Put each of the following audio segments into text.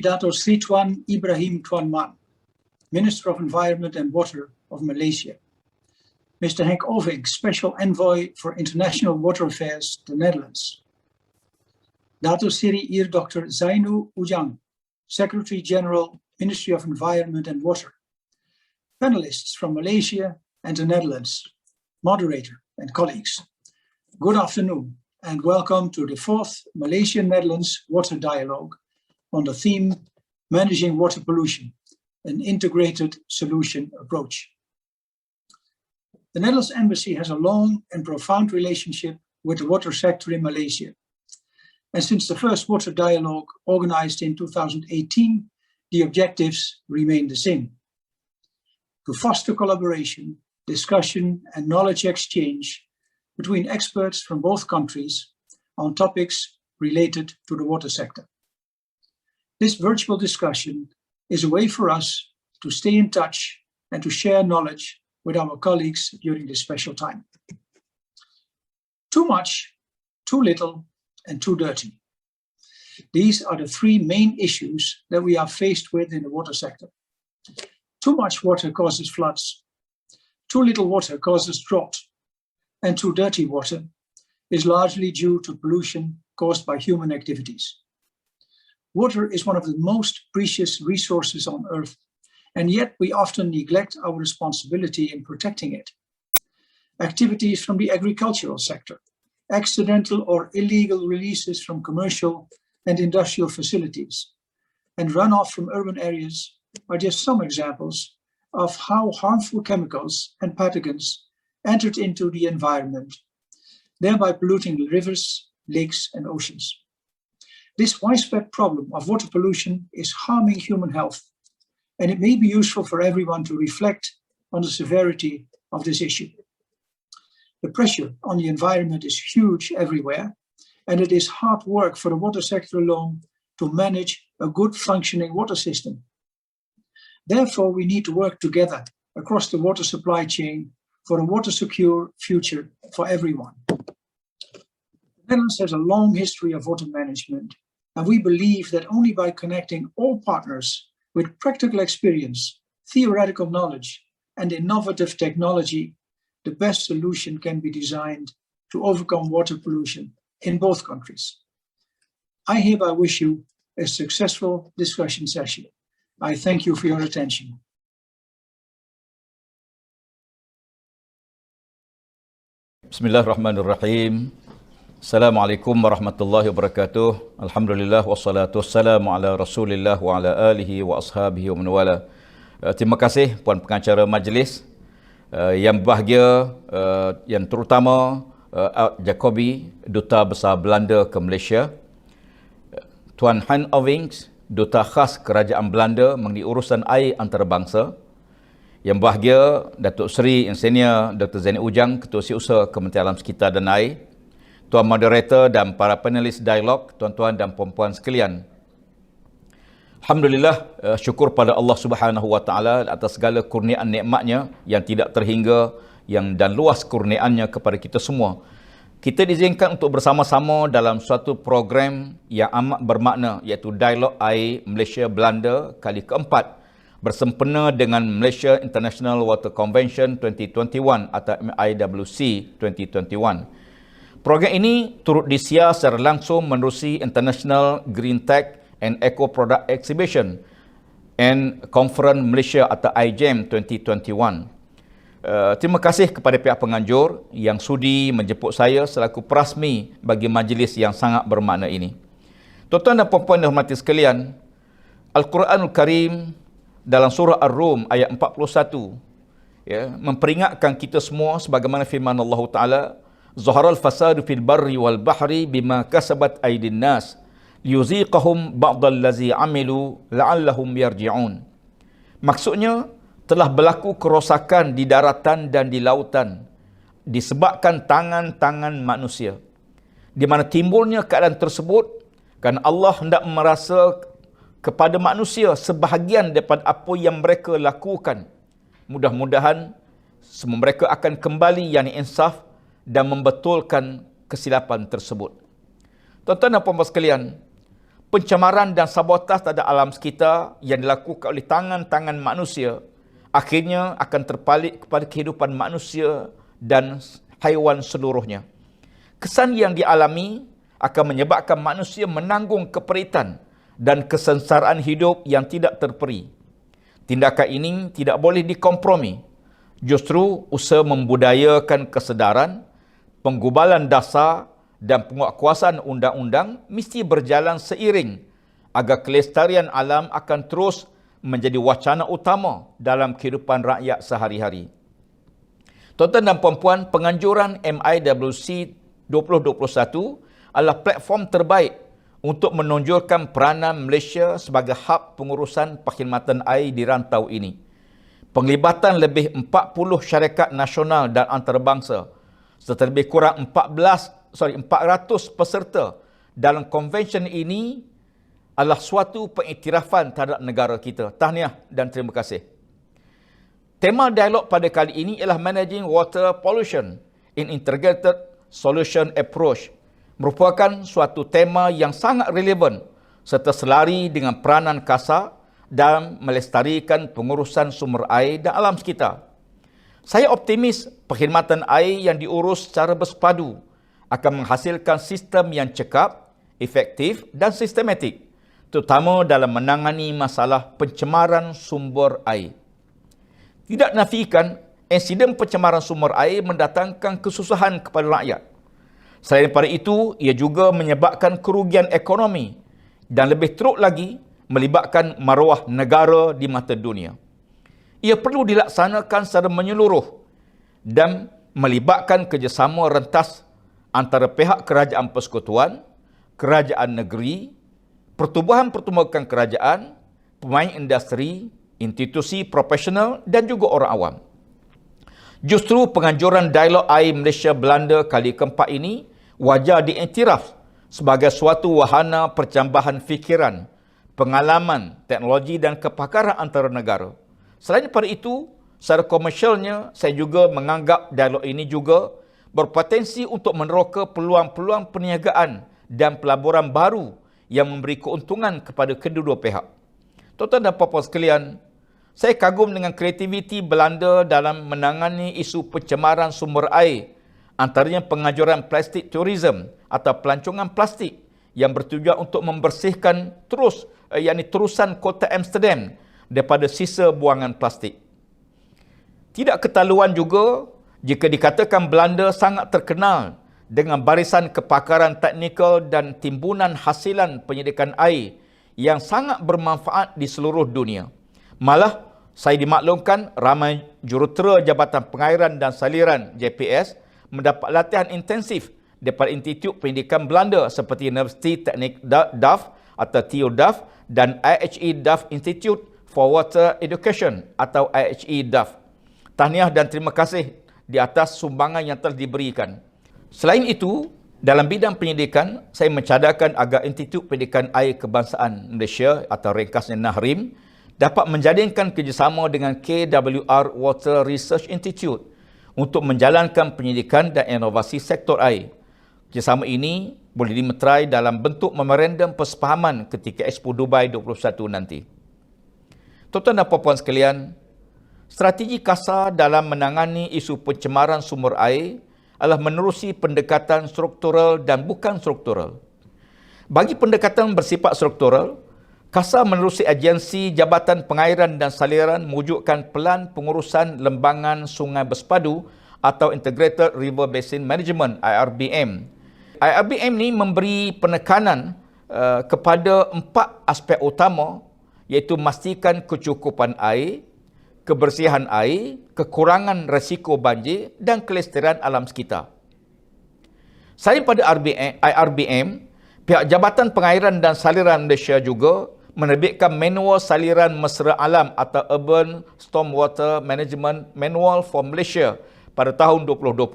Dato Sri Tuan Ibrahim Tuan Man, Minister of Environment and Water of Malaysia. Mr. Henk Ovink, Special Envoy for International Water Affairs, the Netherlands. Dato Sri Ir Dr. Zainu Ujang, Secretary General, Ministry of Environment and Water. Panelists from Malaysia and the Netherlands, moderator and colleagues. Good afternoon and welcome to the 4th Malaysian-Netherlands Water Dialogue on the theme Managing Water Pollution, an Integrated Solution Approach. The Netherlands Embassy has a long and profound relationship with the water sector in Malaysia. And since the first Water Dialogue organized in 2018, the objectives remain the same: to foster collaboration, discussion and knowledge exchange between experts from both countries on topics related to the water sector. This virtual discussion is a way for us to stay in touch and to share knowledge with our colleagues during this special time. Too much, too little, and too dirty. These are the three main issues that we are faced with in the water sector. Too much water causes floods, too little water causes drought, and too dirty water is largely due to pollution caused by human activities. Water is one of the most precious resources on Earth, and yet we often neglect our responsibility in protecting it. Activities from the agricultural sector, accidental or illegal releases from commercial and industrial facilities, and runoff from urban areas are just some examples of how harmful chemicals and pathogens entered into the environment, thereby polluting the rivers, lakes, and oceans. This widespread problem of water pollution is harming human health, and it may be useful for everyone to reflect on the severity of this issue. The pressure on the environment is huge everywhere, and it is hard work for the water sector alone to manage a good functioning water system. Therefore, we need to work together across the water supply chain for a water secure future for everyone. The Netherlands has a long history of water management, and we believe that only by connecting all partners with practical experience, theoretical knowledge, and innovative technology, the best solution can be designed to overcome water pollution in both countries. I hereby wish you a successful discussion session. I thank you for your attention. Bismillahirrahmanirrahim. Assalamualaikum warahmatullahi wabarakatuh. Alhamdulillah wassalatu wassalamu ala Rasulillah wa ala alihi wa ashabihi wa man wala. Terima kasih puan pengacara majlis yang berbahagia, yang terutama Jacobi, Duta Besar Belanda ke Malaysia, Tuan Henk Ovink, Duta Khas Kerajaan Belanda mengenai urusan air antarabangsa, yang berbahagia Datuk Seri Insinyur Dr. Zainu Ujang, Ketua Setiausaha Kementerian Alam Sekitar dan Air, Tuan Moderator dan para panelis dialog, tuan-tuan dan puan-puan sekalian. Alhamdulillah, syukur pada Allah Subhanahu Wa Taala atas segala kurniaan nikmatnya yang tidak terhingga, dan luas kurniaannya kepada kita semua. Kita diizinkan untuk bersama-sama dalam suatu program yang amat bermakna, iaitu Dialog Air Malaysia-Belanda kali keempat, bersempena dengan Malaysia International Water Convention 2021 atau MIWC 2021. Program ini turut disiar secara langsung menerusi International Green Tech and Eco Product Exhibition and Conference Malaysia atau IGEM 2021. Terima kasih kepada pihak penganjur yang sudi menjemput saya selaku perasmi bagi majlis yang sangat bermakna ini. Tuan-tuan dan puan-puan yang dihormati sekalian, Al-Quranul Karim dalam surah Ar-Rum ayat 41 memperingatkan kita semua sebagaimana firman Allah Ta'ala, Zaharal fasadu fil barri wal bahri bima kasabat aydin nas liyuziqahum ba'dal ladzi amilu la'allahum yarji'un. Maksudnya, telah berlaku kerosakan di daratan dan di lautan disebabkan tangan-tangan manusia, di mana timbulnya keadaan tersebut kerana Allah hendak merasa kepada manusia sebahagian daripada apa yang mereka lakukan. Mudah-mudahan semua mereka akan kembali yang insaf dan membetulkan kesilapan tersebut. Tuan-tuan dan puan-puan sekalian, pencemaran dan sabotaj terhadap alam sekitar yang dilakukan oleh tangan-tangan manusia akhirnya akan terpalit kepada kehidupan manusia dan haiwan seluruhnya. Kesan yang dialami akan menyebabkan manusia menanggung keperitan dan kesengsaraan hidup yang tidak terperi. Tindakan ini tidak boleh dikompromi. Justru usaha membudayakan kesedaran, penggubalan dasar dan penguatkuasaan undang-undang mesti berjalan seiring agar kelestarian alam akan terus menjadi wacana utama dalam kehidupan rakyat sehari-hari. Tuan-tuan dan puan-puan, penganjuran MIWC 2021 adalah platform terbaik untuk menonjolkan peranan Malaysia sebagai hub pengurusan perkhidmatan air di rantau ini. Penglibatan lebih 40 syarikat nasional dan antarabangsa serta lebih kurang 400 peserta dalam konvensyen ini adalah suatu pengiktirafan terhadap negara kita. Tahniah dan terima kasih. Tema dialog pada kali ini ialah Managing Water Pollution in Integrated Solution Approach. Merupakan suatu tema yang sangat relevan serta selari dengan peranan KASA dalam melestarikan pengurusan sumber air dan alam sekitar. Saya optimis perkhidmatan air yang diurus secara bersepadu akan menghasilkan sistem yang cekap, efektif dan sistematik, terutama dalam menangani masalah pencemaran sumber air. Tidak nafikan, insiden pencemaran sumber air mendatangkan kesusahan kepada rakyat. Selain daripada itu, ia juga menyebabkan kerugian ekonomi dan lebih teruk lagi, melibatkan maruah negara di mata dunia. Ia perlu dilaksanakan secara menyeluruh dan melibatkan kerjasama rentas antara pihak kerajaan persekutuan, kerajaan negeri, pertubuhan-pertubuhan kerajaan, pemain industri, institusi profesional dan juga orang awam. Justru penganjuran dialog air Malaysia-Belanda kali keempat ini wajar diiktiraf sebagai suatu wahana percambahan fikiran, pengalaman, teknologi dan kepakaran antara negara. Selain daripada itu, secara komersialnya, saya juga menganggap dialog ini juga berpotensi untuk meneroka peluang-peluang perniagaan dan pelaburan baru yang memberi keuntungan kepada kedua-dua pihak. Tuan-tuan dan puan-puan sekalian, saya kagum dengan kreativiti Belanda dalam menangani isu pencemaran sumber air, antaranya penganjuran plastik tourism atau pelancongan plastik yang bertujuan untuk membersihkan terusan kota Amsterdam daripada sisa buangan plastik. Tidak ketaluan juga jika dikatakan Belanda sangat terkenal dengan barisan kepakaran teknikal dan timbunan hasilan penyediaan air yang sangat bermanfaat di seluruh dunia. Malah, saya dimaklumkan ramai jurutera Jabatan Pengairan dan Saliran JPS mendapat latihan intensif daripada Institut Pendidikan Belanda seperti Universiti Teknik DAF atau TU DAF dan IHE DAF Institute for Water Education atau IHE DAF. Tahniah dan terima kasih di atas sumbangan yang telah diberikan. Selain itu, dalam bidang pendidikan, saya mencadangkan agar Institut Pendidikan Air Kebangsaan Malaysia atau ringkasnya NAHRIM dapat menjadikan kerjasama dengan KWR Water Research Institute untuk menjalankan pendidikan dan inovasi sektor air. Kerjasama ini boleh dimeterai dalam bentuk memorandum persefahaman ketika Expo Dubai 21 nanti. Tuan-tuan dan puan-puan sekalian, strategi KASA dalam menangani isu pencemaran sumber air adalah menerusi pendekatan struktural dan bukan struktural. Bagi pendekatan bersifat struktural, KASA menerusi agensi Jabatan Pengairan dan Saliran mewujudkan pelan pengurusan lembangan sungai bersepadu atau Integrated River Basin Management (IRBM). IRBM ini memberi penekanan kepada 4 aspek utama, iaitu memastikan kecukupan air, kebersihan air, kekurangan risiko banjir dan kelestarian alam sekitar. Selain pada IRBM, pihak Jabatan Pengairan dan Saliran Malaysia juga menerbitkan Manual Saliran Mesra Alam atau Urban Stormwater Management Manual for Malaysia pada tahun 2020.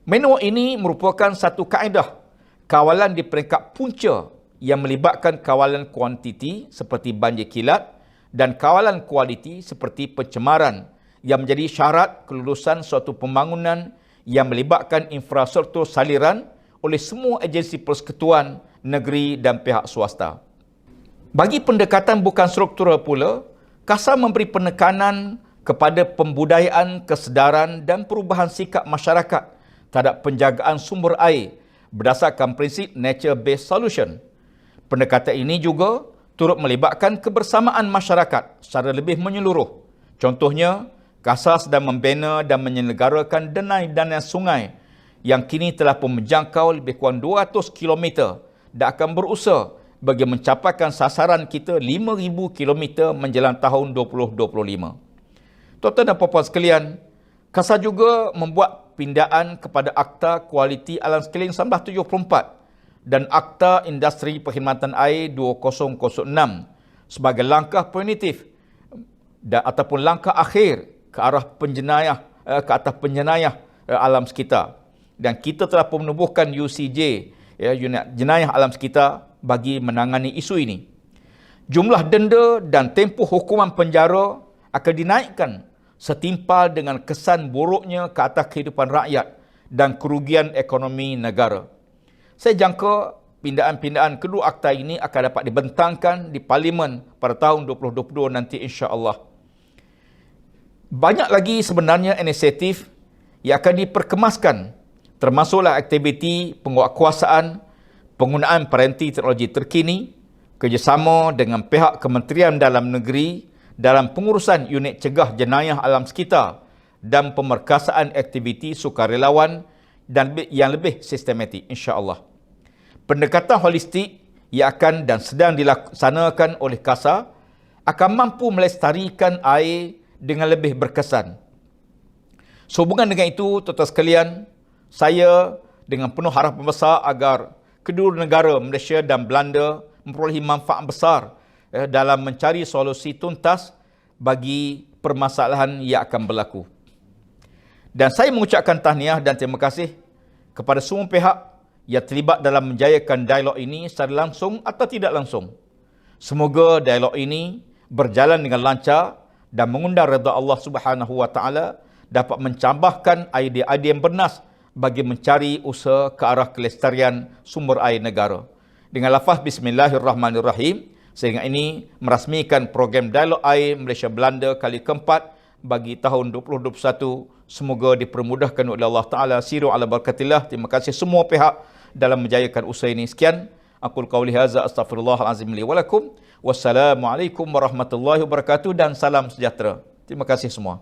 Manual ini merupakan satu kaedah kawalan di peringkat punca yang melibatkan kawalan kuantiti seperti banjir kilat dan kawalan kualiti seperti pencemaran yang menjadi syarat kelulusan suatu pembangunan yang melibatkan infrastruktur saliran oleh semua agensi persekutuan negeri dan pihak swasta. Bagi pendekatan bukan struktural pula, KASA memberi penekanan kepada pembudayaan, kesedaran dan perubahan sikap masyarakat terhadap penjagaan sumber air berdasarkan prinsip nature-based solution. Pendekatan ini juga turut melibatkan kebersamaan masyarakat secara lebih menyeluruh. Contohnya, KASA sedang membina dan menyelenggarakan denai-denai sungai yang kini telah pun menjangkau lebih kurang 200 km dan akan berusaha bagi mencapaikan sasaran kita 5,000 km menjelang tahun 2025. Tuan-tuan dan puan-puan sekalian, KASA juga membuat pindaan kepada Akta Kualiti Alam Sekeliling 1974 dan Akta Industri Perkhidmatan Air 2006 sebagai langkah punitif ataupun langkah akhir ke arah penjenayah alam sekitar. Dan kita telah pun menubuhkan UCJ, Unit Jenayah Alam Sekitar, bagi menangani isu ini. Jumlah denda dan tempoh hukuman penjara akan dinaikkan setimpal dengan kesan buruknya ke atas kehidupan rakyat dan kerugian ekonomi negara. Saya jangka pindaan-pindaan kedua akta ini akan dapat dibentangkan di Parlimen pada tahun 2022 nanti, insya-Allah. Banyak lagi sebenarnya inisiatif yang akan diperkemaskan, termasuklah aktiviti penguatkuasaan, penggunaan peranti teknologi terkini, kerjasama dengan pihak Kementerian Dalam Negeri dalam pengurusan unit cegah jenayah alam sekitar dan pemerkasaan aktiviti sukarelawan dan yang lebih sistematik, insya-Allah. Pendekatan holistik yang akan dan sedang dilaksanakan oleh KASA akan mampu melestarikan air dengan lebih berkesan. Sehubungan dengan itu, tuan-tuan sekalian, saya dengan penuh harapan besar agar kedua negara Malaysia dan Belanda memperolehi manfaat besar dalam mencari solusi tuntas bagi permasalahan yang akan berlaku. Dan saya mengucapkan tahniah dan terima kasih kepada semua pihak yang terlibat dalam menjayakan dialog ini secara langsung atau tidak langsung. Semoga dialog ini berjalan dengan lancar dan mengundang redha Allah Subhanahu wa taala, dapat mencampakkan idea-idea yang bernas bagi mencari usaha ke arah kelestarian sumber air negara. Dengan lafaz Bismillahirrahmanirrahim, sehingga ini merasmikan program Dialog Air Malaysia-Belanda kali keempat bagi tahun 2021. Semoga dipermudahkan oleh Allah Ta'ala. Siru ala barakatillah. Terima kasih semua pihak dalam menjayakan usaha ini. Sekian. Aqul qawli haza astaghfirullahalazim li walakum. Wassalamualaikum warahmatullahi wabarakatuh dan salam sejahtera. Terima kasih semua.